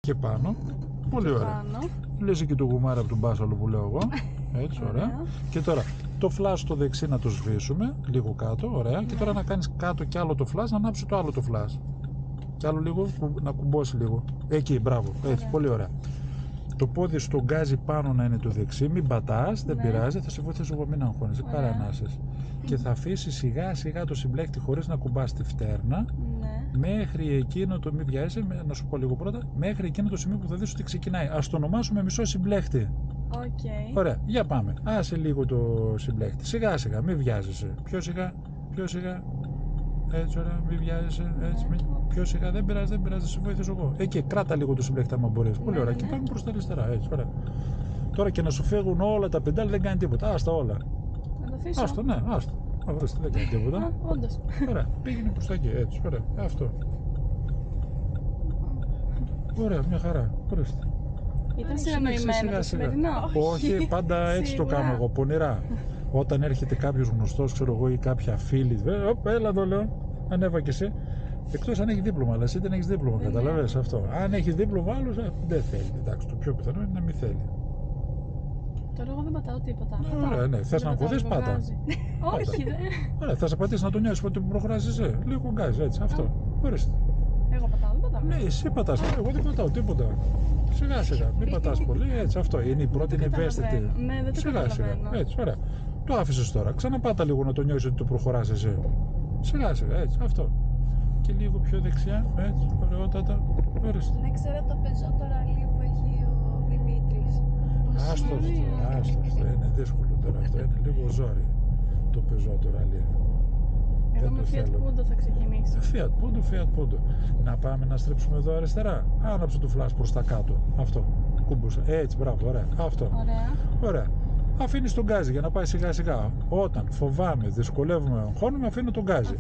Και πάνω. Πολύ ωραία. Λες εκεί το γουμάρι από τον μπάσαλο που λέω εγώ. Έτσι, ωραία. Και τώρα το φλάσ στο δεξί να το σβήσουμε λίγο κάτω, ωραία. Και τώρα να κάνεις κάτω κι άλλο το φλάσ, να ανάψει το άλλο το φλάσ. Κι άλλο λίγο, να κουμπώσει λίγο. Εκεί, μπράβο. Έτσι, πολύ ωραία. Το πόδι στο γκάζι πάνω να είναι το δεξί, μην πατάς, δεν πειράζει, θα σε βοηθήσω εγώ, μην αγχώνεσαι, παρανάσες. Και θα αφήσει σιγά σιγά το συμπλέκτη χωρίς να κουμπάς τη φτέρνα, μέχρι εκείνο το, μην βιάζεσαι, να σου πω λίγο πρώτα, μέχρι εκείνο το σημείο που θα δεις ότι ξεκινάει. Ας το ονομάσουμε μισό συμπλέκτη. Ωραία, για πάμε. Άσε λίγο το συμπλέκτη, σιγά σιγά, μην βιάζεσαι, πιο σιγά, πιο σιγά. Έτσι, ωραία, μην βιάζεσαι, έτσι, πιο σιγά, δεν πειράζει, θα σε βοηθήσω εγώ. Εκεί, κράτα λίγο το συμπλέκτη άμα μπορείς. Πολύ ωραία, και πάμε προς τα αριστερά, έτσι, ωραία. Τώρα και να σου φύγουν όλα τα πεντάλ δεν κάνει τίποτα, άστα όλα. Να το αφήσω. Άστα, ναι, άστα. Ορίστε, δεν κάνει τίποτα. Όντως. Ωραία, πήγαινε προς τα εκεί, έτσι, ωραία, αυτό. Ωραία, μια χαρά, ορίστε. Ήταν συνεννοημένο το σημερινό? Όχι, πάντα έτσι το κάνω εγώ, πονηρά. Όταν έρχεται κάποιος γνωστός, ξέρω εγώ, ή κάποια φίλη, έλα εδώ λέω, ανέβα και εσύ. Εκτός αν έχει δίπλωμα, αλλά εσύ δεν έχεις δίπλωμα, καταλαβαίνεις αυτό. Αν έχει δίπλωμα άλλος, δεν θέλει. Εντάξει, το πιο πιθανό είναι να μην θέλει. Τώρα εγώ δεν πατάω τίποτα. Ωραία, ναι, θες να αγχωθείς, πάτα. Όχι, δεν. Ωραία, θα σε πατήσει να το νιώσεις ότι προχωράς εσύ. Λίγο γκάζι, έτσι, αυτό. Ορίστε. Εγώ πατάω, δεν πατάω. Ναι, εσύ πατάς, εγώ δεν πατάω τίποτα. Σιγά σιγά, μην πατάς πολύ, έτσι, αυτό είναι η πρώτη, είναι ευαίσθητη. Ναι, δεν το σιγά σιγά, έτσι, ωραία. Το άφησες τώρα, ξαναπάτα λίγο να το νιώσεις ότι το προχωράς εσύ. Σιγά σιγά, έτσι, αυτό. Και λίγο πιο δεξιά, έτσι, ωραιότατα, ορίστε. Δεν ξέρω το πεζό το ραλί που έχει ο Δημήτρης. Άστο αυτό, είναι δύσκολο τώρα, αυτό είναι λίγο ζόρι το πεζό το ραλί. Εγώ με Fiat Punto θα ξεκινήσω. Fiat Punto. Να πάμε να στρίψουμε εδώ αριστερά. Άναψε το φλάσ προς τα κάτω. Αυτό. Κούμπουσα. Έτσι, μπράβο, ωραία. Αυτό. Ωραία. Αφήνεις τον γκάζι για να πάει σιγά σιγά. Όταν φοβάμαι, δυσκολεύομαι, αγχώνομαι, αφήνω τον γκάζι.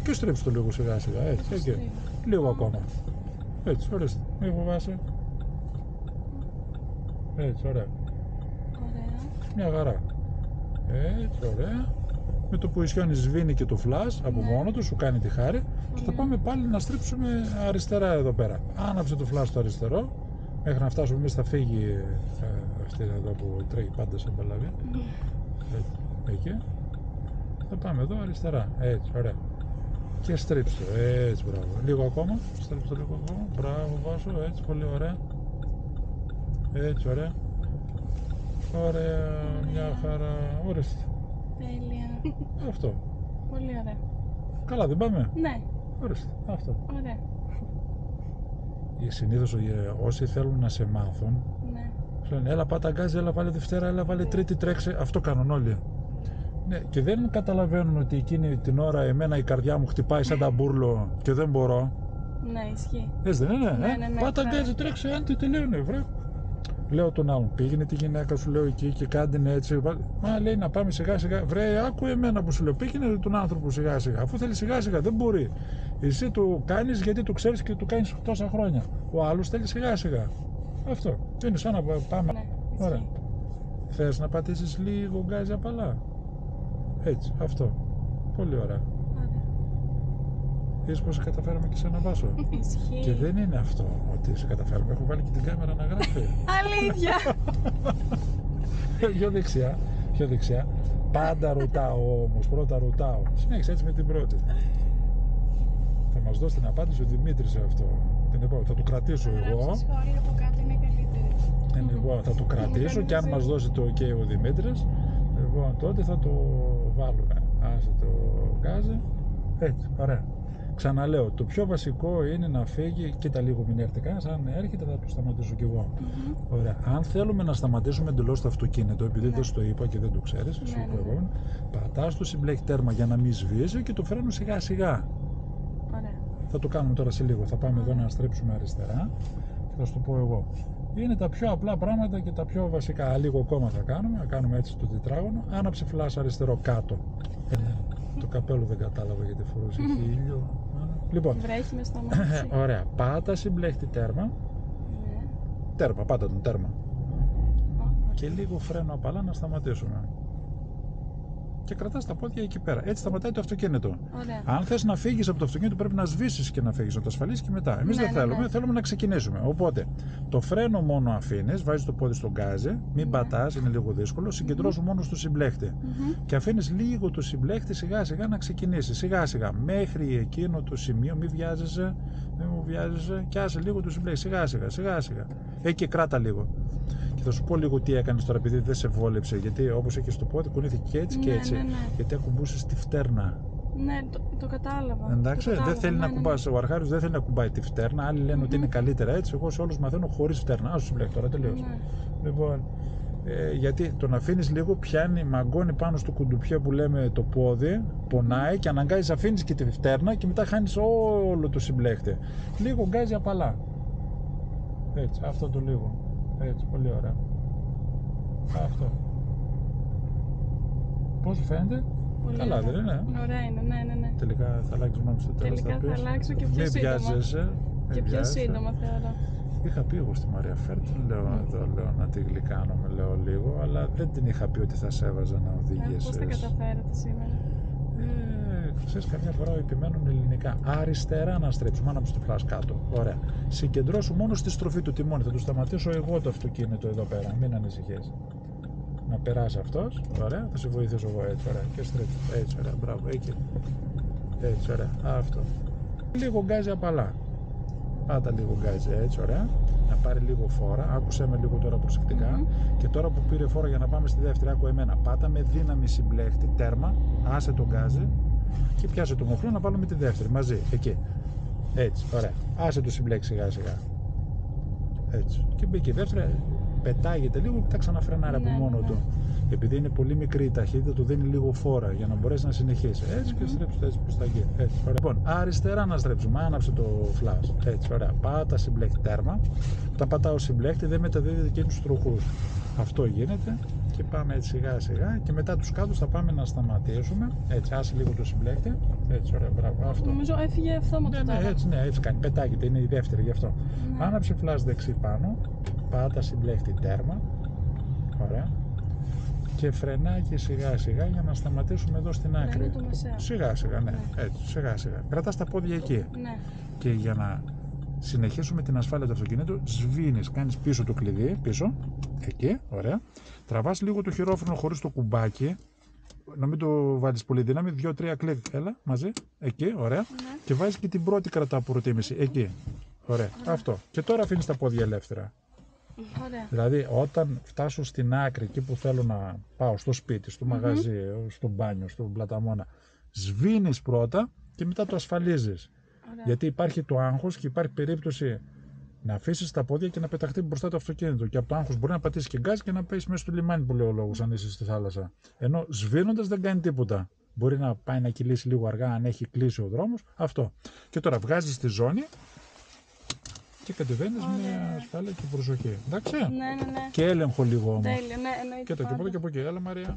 Και στρίψε το λίγο σιγά σιγά. Έτσι, εκεί. Λίγο ακόμα. Έτσι, ορίστε. Μην φοβάσαι. Έτσι, ωραία. Μια χαρά. Έτσι, ωραία. Με το που ισιώνει σβήνει και το φλας από μόνο του, σου κάνει τη χάρη. Και θα πάμε πάλι να στρίψουμε αριστερά εδώ πέρα. Άναψε το φλας στο αριστερό, μέχρι να φτάσουμε εμείς θα φύγει αυτή εδώ που τρέχει πάντα σαν παλαβή. Εκεί. Θα πάμε εδώ αριστερά. Έτσι, ωραία. Και στρίψτε. Έτσι, μπράβο. Λίγο ακόμα. Στρίψτε λίγο ακόμα. Μπράβο, Βάσο. Έτσι, πολύ ωραία. Έτσι, ωραία. Ωραία, μια χαρά. Ορίστε. Τέλεια. Αυτό. Πολύ ωραία. Καλά, δεν πάμε? Ναι. Ορίστε, αυτό. Ωραία. Συνήθως όσοι θέλουν να σε μάθουν, λένε έλα πάτα γκάζι, έλα βάλε Δευτέρα, έλα βάλε Τρίτη, τρέξε. Αυτό κάνουν όλοι. Ναι, και δεν καταλαβαίνουν ότι εκείνη την ώρα εμένα η καρδιά μου χτυπάει σαν ταμπούρλο και δεν μπορώ. Ναι, ισχύει. Έτσι δεν είναι, ναι. Πάτα γκάζι, τρέξε, αν τι τελείωνε, βρε. Λέω τον άλλον, πήγαινε τη γυναίκα σου, λέω εκεί και κάντε έτσι. Μα λέει να πάμε σιγά σιγά. Βρε, άκου εμένα που σου λέω, πήγαινε τον άνθρωπο σιγά σιγά. Αφού θέλει σιγά σιγά, δεν μπορεί. Εσύ του κάνεις γιατί το ξέρεις και του κάνεις τόσα χρόνια. Ο άλλος θέλει σιγά σιγά. Αυτό. Είναι σαν να πάμε. Ναι, ωραία. Θες να πατήσεις λίγο γκάζι απαλά. Έτσι, αυτό. Πολύ ωραία. Είδες πως σε καταφέραμε και σε ένα βάσο. Ισχύει. Και δεν είναι αυτό ότι σε καταφέραμε. Έχω βάλει και την κάμερα να γράφει. Αλήθεια. Πιο δεξιά. Πιο δεξιά. Πάντα ρωτάω όμως. Πρώτα ρωτάω. Συνέχισε έτσι με την πρώτη. Θα μας δώσει την απάντηση ο Δημήτρης σε αυτό. Θα το κρατήσω εγώ. Το σχόλιο από κάτω είναι καλύτερο. Εγώ θα το κρατήσω και αν μας δώσει το ok ο Δημήτρης, λοιπόν, τότε θα το βάλουμε. Άσε το γκάζι. Έτσι, ωραία. Ξαναλέω, το πιο βασικό είναι να φύγει. Κοίτα λίγο, μην έρθει κανένας. Αν έρχεται, θα το σταματήσω κι εγώ. Ωραία. Αν θέλουμε να σταματήσουμε εντελώς το αυτοκίνητο, επειδή δεν σου το είπα και δεν το ξέρεις, πατάς το συμπλέκτη τέρμα για να μην σβήσει και το φρένο σιγά σιγά. Ωραία. Θα το κάνουμε τώρα σε λίγο. Θα πάμε εδώ να στρέψουμε αριστερά και θα σου το πω εγώ. Είναι τα πιο απλά πράγματα και τα πιο βασικά. Λίγο ακόμα θα κάνουμε. Θα κάνουμε έτσι το τετράγωνο. Άναψε φλάσ αριστερό κάτω. Το καπέλο δεν κατάλαβα γιατί φορούσε ήλιο. Λοιπόν, βρέχει μες στο μάτι. ωραία. Πάτα συμπλέκτη τέρμα. Τέρμα, πάτα τον τέρμα. Και λίγο φρένο απαλά να σταματήσουμε. και κρατάς τα πόδια εκεί πέρα. Έτσι σταματάει το αυτοκίνητο. Ωραία. Αν θες να φύγεις από το αυτοκίνητο, πρέπει να σβήσεις και να φύγεις, να το ασφαλίσεις και μετά. Εμείς δεν θέλουμε, θέλουμε να ξεκινήσουμε. Οπότε το φρένο μόνο αφήνεις, βάζεις το πόδι στον γκάζι, μην πατάς, είναι λίγο δύσκολο, συγκεντρώσου μόνο στο συμπλέχτη. Και αφήνεις λίγο το συμπλέχτη σιγά σιγά να ξεκινήσει. Σιγά σιγά μέχρι εκείνο το σημείο, μην βιάζεσαι, και άσε λίγο το συμπλέχτη. Σιγά σιγά. Εκεί κράτα λίγο. Και θα σου πω λίγο τι έκανες τώρα, επειδή δεν σε βόλεψε. Γιατί όπως έχεις το πόδι, κουνήθηκε και έτσι και έτσι. Γιατί ακουμπούσες τη φτέρνα. Ναι, το κατάλαβα. Εντάξει, δεν θέλει να κουμπάς. Ο αρχάριος δεν θέλει να κουμπάει τη φτέρνα. Άλλοι λένε ότι είναι καλύτερα έτσι. Εγώ σε όλους μαθαίνω χωρίς φτέρνα. Άσου συμπλέχτη τώρα, τελείως. Λοιπόν, γιατί τον αφήνεις λίγο, πιάνει, μαγκώνει πάνω στο κουντουπιέ που λέμε το πόδι, πονάει και αναγκάζεις, αφήνεις και τη φτέρνα και μετά χάνεις όλο το συμπλέχτη. Λίγο γκάζει απαλά. Έτσι, αυτό το λίγο. Έτσι, πολύ ωραία. Αυτό. Πώς σου φαίνεται? Πολύ Καλά ωραία. δεν είναι? Ωραία είναι, ναι. Τελικά θα αλλάξεις γνώμη στο τέλος. Τελικά θα αλλάξω και πιο σύντομα. Βιάζεσαι. Και πιο σύντομα θεωρώ. Είχα πει εγώ στη Μαρία Φέρτ, λέω να τη γλυκάνομαι, λέω λίγο, αλλά δεν την είχα πει ότι θα σε έβαζα να οδηγήσεις. Πώς τα καταφέρατε σήμερα? Ξέρεις, καμιά φορά επιμένουν ελληνικά. Αριστερά να στρέψουμε, άναψε το φλας κάτω. Ωραία. Συγκεντρώσου μόνο στη στροφή του τιμόνι. Θα του σταματήσω εγώ το αυτοκίνητο εδώ πέρα. Μην ανησυχείς. Να περάσει αυτός. Ωραία. Θα σε βοηθήσω εγώ έτσι. Ωραία. Και στρέψου. Έτσι. Ωραία. Μπράβο. Εκεί. Έτσι. Ωραία. Αυτό. Λίγο γκάζι απαλά. Πάτα λίγο γκάζι. Έτσι. Ωραία. Να πάρει λίγο φόρα. Άκουσέ με λίγο τώρα προσεκτικά. Και τώρα που πήρε φόρα για να πάμε στη δεύτερη, άκου εμένα. Πάτα με δύναμη συμπλέχτη. Τέρμα. Άσε το γκάζι. Και πιάσε το μοχλό να βάλουμε τη δεύτερη μαζί. Εκεί. Έτσι. Ωραία. Άσε το συμπλέξει σιγά σιγά. Έτσι. Και μπήκε η δεύτερη. Πετάγεται λίγο και τα ξαναφρενάρει από μόνο του. Επειδή είναι πολύ μικρή η ταχύτητα, του δίνει λίγο φόρα για να μπορέσει να συνεχίσει. Έτσι και στρέψτε έτσι προς τα εκεί. Έτσι. Ωραία. Λοιπόν, αριστερά να στρέψουμε. Άναψε το flash. Έτσι. Ωραία. Πάτα συμπλέκτη τέρμα. Όταν πατάω συμπλέκτη δεν μεταδίδεται και τους τροχούς. Αυτό γίνεται. Και πάμε έτσι σιγά σιγά και μετά τους κάτω θα πάμε να σταματήσουμε. Έτσι, άσε λίγο το συμπλέκτη. Έτσι, ωραία, μπράβο. Αυτό. Νομίζω έφυγε αυτόματα. Ναι, έτσι κάνει. Πετάγεται, είναι η δεύτερη γι' αυτό. Άναψε flash δεξί πάνω. Πάτα συμπλέκτη τέρμα. Ωραία. Και φρενάκι σιγά σιγά για να σταματήσουμε εδώ στην άκρη. Σιγά σιγά, ναι. Έτσι, σιγά σιγά. Κρατάς τα πόδια εκεί. Ναι. Και για να συνεχίσουμε την ασφάλεια του αυτοκινήτου, σβήνεις, κάνεις πίσω το κλειδί, πίσω, εκεί, ωραία. Τραβάς λίγο το χειρόφρενο χωρίς το κουμπάκι, να μην το βάλεις πολύ δύναμη, 2-3 κλικ, έλα, μαζί, εκεί, ωραία. Και βάζεις και την πρώτη κατά προτίμηση, εκεί, ωραία, αυτό. Και τώρα αφήνεις τα πόδια ελεύθερα. Ωραία. Δηλαδή, όταν φτάσω στην άκρη, εκεί που θέλω να πάω, στο σπίτι, στο μαγαζί, στο μπάνιο, στον πλαταμόνα, σβήνεις πρώτα και μετά το ασφαλίζεις. Ωραία. Γιατί υπάρχει το άγχος και υπάρχει περίπτωση να αφήσεις τα πόδια και να πεταχτεί μπροστά το αυτοκίνητο. Και από το άγχος μπορεί να πατήσεις και γκάζ και να πέσει μέσα στο λιμάνι που λέει ο λόγος, αν είσαι στη θάλασσα. Ενώ σβήνοντας δεν κάνει τίποτα. Μπορεί να πάει να κυλήσει λίγο αργά αν έχει κλείσει ο δρόμος. Αυτό. Και τώρα βγάζεις τη ζώνη και κατεβαίνεις με ασφάλεια και προσοχή. Εντάξει. Ναι. Και έλεγχο λίγο όμως. Τέλεια, ναι, εννοείται. Και το και από εκεί. Έλα Μαρία.